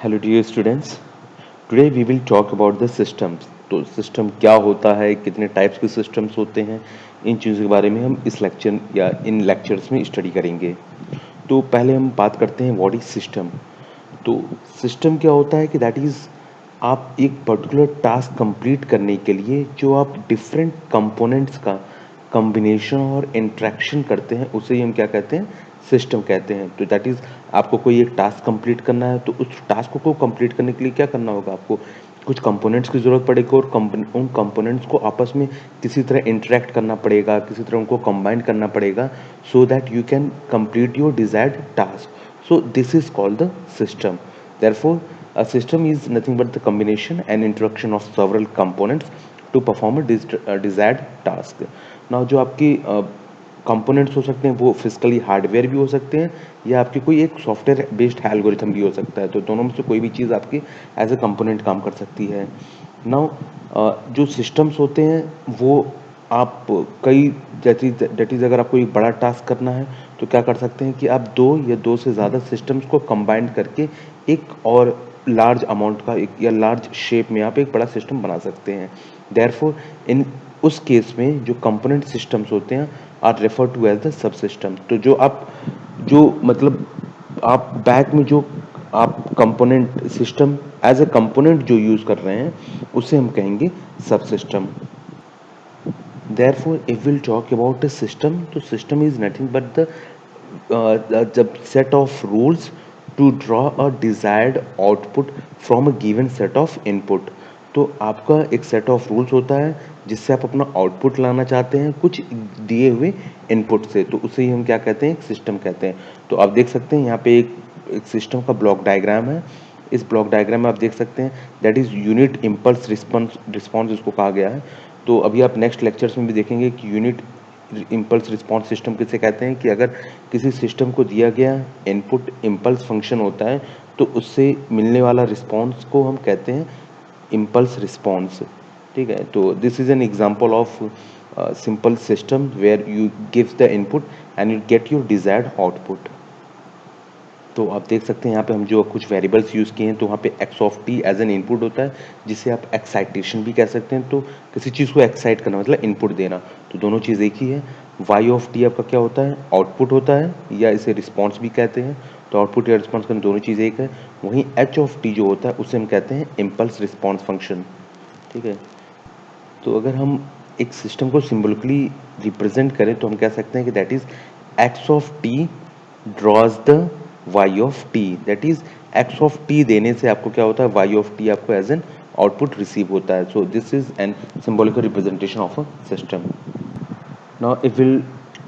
Hello dear students, today we will talk about the systems. तो system क्या होता है, कितने टाइप्स के सिस्टम्स होते हैं, इन चीज़ों के बारे में हम इस लेक्चर या इन लेक्चर्स में स्टडी करेंगे। तो पहले हम बात करते हैं व्हाट इज सिस्टम। तो सिस्टम क्या होता है कि दैट इज़ आप एक पर्टिकुलर टास्क कंप्लीट करने के लिए जो आप डिफरेंट कंपोनेंट्स का कॉम्बिनेशन और इंट्रैक्शन करते हैं उसे ही हम क्या कहते हैं, सिस्टम कहते हैं। तो दैट इज़ आपको कोई एक टास्क कंप्लीट करना है तो उस टास्क को कंप्लीट करने के लिए क्या करना होगा, आपको कुछ कंपोनेंट्स की ज़रूरत पड़ेगी और उन कंपोनेंट्स को आपस में किसी तरह इंटरेक्ट करना पड़ेगा, किसी तरह उनको कंबाइन करना पड़ेगा so that you can complete your desired task. So this is called the system. Therefore, a system is nothing but the combination and interaction of several components to perform a desired task. Now जो आपकी components हो सकते हैं वो physically hardware भी हो सकते हैं या आपकी कोई एक सॉफ्टवेयर बेस्ड एल्गोरिथम भी हो सकता है। तो दोनों में से कोई भी चीज़ आपकी एज ए कंपोनेंट काम कर सकती है। नाउ जो सिस्टम्स होते हैं वो आप कई दैट इज़ अगर आपको एक बड़ा टास्क करना है तो क्या कर सकते हैं कि आप दो या दो से ज़्यादा सिस्टम्स को कंबाइन करके एक और लार्ज अमाउंट का एक या लार्ज शेप में आप एक बड़ा सिस्टम बना सकते हैं। देयरफॉर इन उस केस में जो कंपोनेंट सिस्टम्स होते हैं are refer to as the sub system. तो जो मतलब आप बैक में जो आप component system as a component जो यूज़ कर रहे हैं उसे हम कहेंगे sub system. Therefore, if we'll talk about a system, तो system is nothing but the set of rules to draw a desired output from a given set of input। तो आपका एक सेट ऑफ रूल्स होता है जिससे आप अपना output लाना चाहते हैं कुछ दिए हुए इनपुट से, तो उसे ही हम क्या कहते हैं, एक सिस्टम कहते हैं। तो आप देख सकते हैं यहाँ पे एक सिस्टम का ब्लॉक डायग्राम है। इस ब्लॉक डायग्राम में आप देख सकते हैं that is unit impulse response इसको कहा गया है। तो अभी आप नेक्स्ट लेक्चर्स में भी देखेंगे कि यूनिट इम्पल्स रिस्पॉन्स सिस्टम किसे कहते हैं कि अगर किसी सिस्टम को दिया गया इनपुट इम्पल्स फंक्शन होता है तो उससे मिलने वाला रिस्पॉन्स को हम कहते हैं इम्पल्स रिस्पॉन्स। ठीक है, तो this is an example of simple system where you gives the input and you get your desired output. तो आप देख सकते हैं यहाँ पे हम जो कुछ वेरिएबल्स यूज़ किए हैं तो वहाँ पे X of T as an input होता है जिसे आप एक्साइटेशन भी कह सकते हैं। तो किसी चीज़ को एक्साइट करना मतलब इनपुट देना, तो दोनों चीज़ एक ही है। वाई ऑफ टी आपका क्या होता है, आउटपुट होता है या इसे रिस्पॉन्स भी कहते हैं। तो आउटपुट या रिस्पॉन्स करना दोनों चीज़ एक है। वहीं एच ऑफ टी जो होता है उसे हम कहते हैं इम्पल्स रिस्पॉन्स फंक्शन। ठीक है, तो अगर हम एक सिस्टम को सिंबॉलिकली रिप्रेजेंट करें तो हम कह सकते हैं कि that is X of T draws the Y of T. That is X of T देने से आपको क्या होता है, वाई ऑफ टी आपको एज एन आउटपुट रिसीव होता है। So this is an symbolical representation of a system. Now, if we'll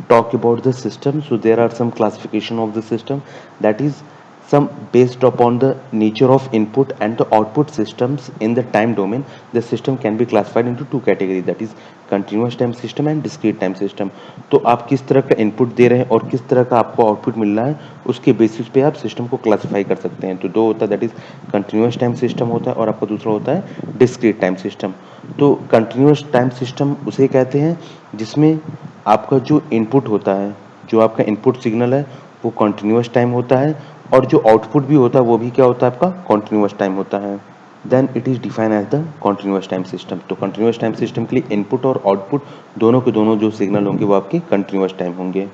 talk about the system, so there are some classification of the system, that is some based upon the nature of input and the output systems in the time domain. The system can be classified into two categories, that is continuous time system and discrete time system। तो आप किस तरह का input दे रहे हैं और किस तरह का आपको आउटपुट मिल रहा है उसके बेसिस पे आप सिस्टम को क्लासिफाई कर सकते हैं। तो दो होता है, that is continuous time system होता है और आपका दूसरा होता है डिस्क्रीट टाइम सिस्टम। तो कंटिन्यूस टाइम सिस्टम उसे कहते हैं जिसमें आपका जो इनपुट होता है, जो आपका इनपुट सिग्नल है वो कंटिन्यूस टाइम होता है और जो आउटपुट भी होता है वो भी क्या होता है, आपका कंटिन्यूस टाइम होता है। Then it is define as the continuous time system. तो कंटिन्यूस टाइम सिस्टम के लिए इनपुट और आउटपुट दोनों के दोनों जो सिग्नल होंगे वो आपके कंटिन्यूस टाइम होंगे।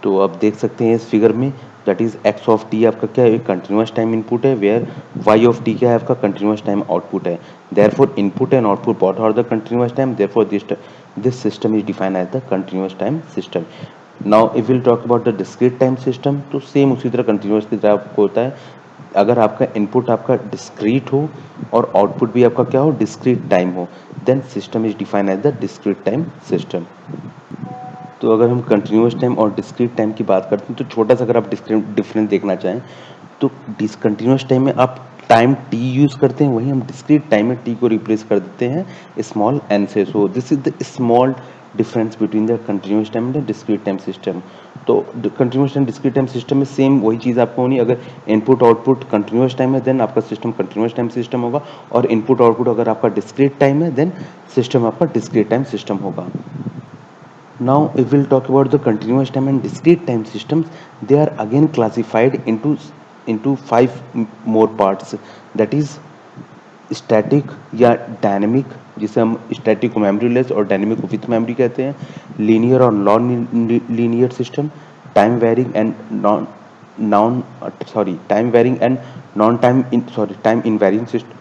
तो आप देख सकते हैं इस फिगर में that is X of T आपका क्या है, कंटिन्यूस टाइम इनपुट है, वेयर वाई ऑफ टी क्या है, आपका कंटिन्यूस टाइम आउटपुट है। Therefore input and output both are the continuous time, therefore this system is defined as the continuous time system. Now if will talk about the discrete time system, तो same उसी तरह continuous की तरह आपको होता है। अगर आपका इनपुट आपका डिस्क्रीट हो और आउटपुट भी आपका क्या हो, डिस्क्रीट टाइम हो, then system is defined as the discrete time system. तो अगर हम कंटिन्यूस टाइम और डिस्क्रीट टाइम की बात करते हैं तो छोटा सा अगर आप डिफरेंस देखना चाहें तो डिसकंटिन्यूस टाइम में आप टाइम टी यूज़ करते हैं, वहीं हम डिस्क्रीट टाइम में टी को रिप्लेस कर देते हैं स्मॉल एन से। So this is the small difference between the continuous time and discrete time system. तो continuous time discrete time system में सेम वही चीज़ आपको होनी, अगर इनपुट आउटपुट कंटिन्यूस टाइम है देन आपका सिस्टम कंटिन्यूस टाइम सिस्टम होगा, और इनपुट आउटपुट अगर आपका डिस्क्रीट टाइम है देन सिस्टम आपका डिस्क्रीट टाइम सिस्टम होगा। Now, if we'll talk about the continuous time and discrete time systems, they are again classified into into five more parts, that is static या dynamic, जिसे हम static को memoryless और dynamic को with memory कहते हैं, linear और non linear system, time varying and non non sorry time varying and non time in sorry time invarying system,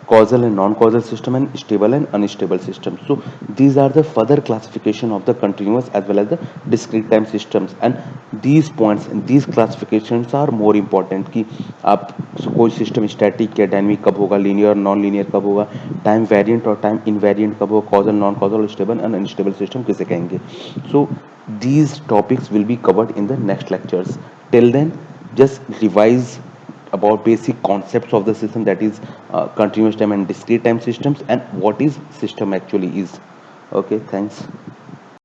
causal and non-causal system, and stable and unstable system. So these are the further classification of the continuous as well as the discrete time systems, and these points and these classifications are more important कि आप कोई system static या dynamic कब होगा, linear non linear कब होगा, time variant और time invariant कब होगा, causal non causal, stable and unstable system किसे कहेंगे. सो these topics will be covered in the next lectures. Till then, just revise about basic concepts of the system, that is continuous time and discrete time systems, and what is system actually is. Okay, thanks.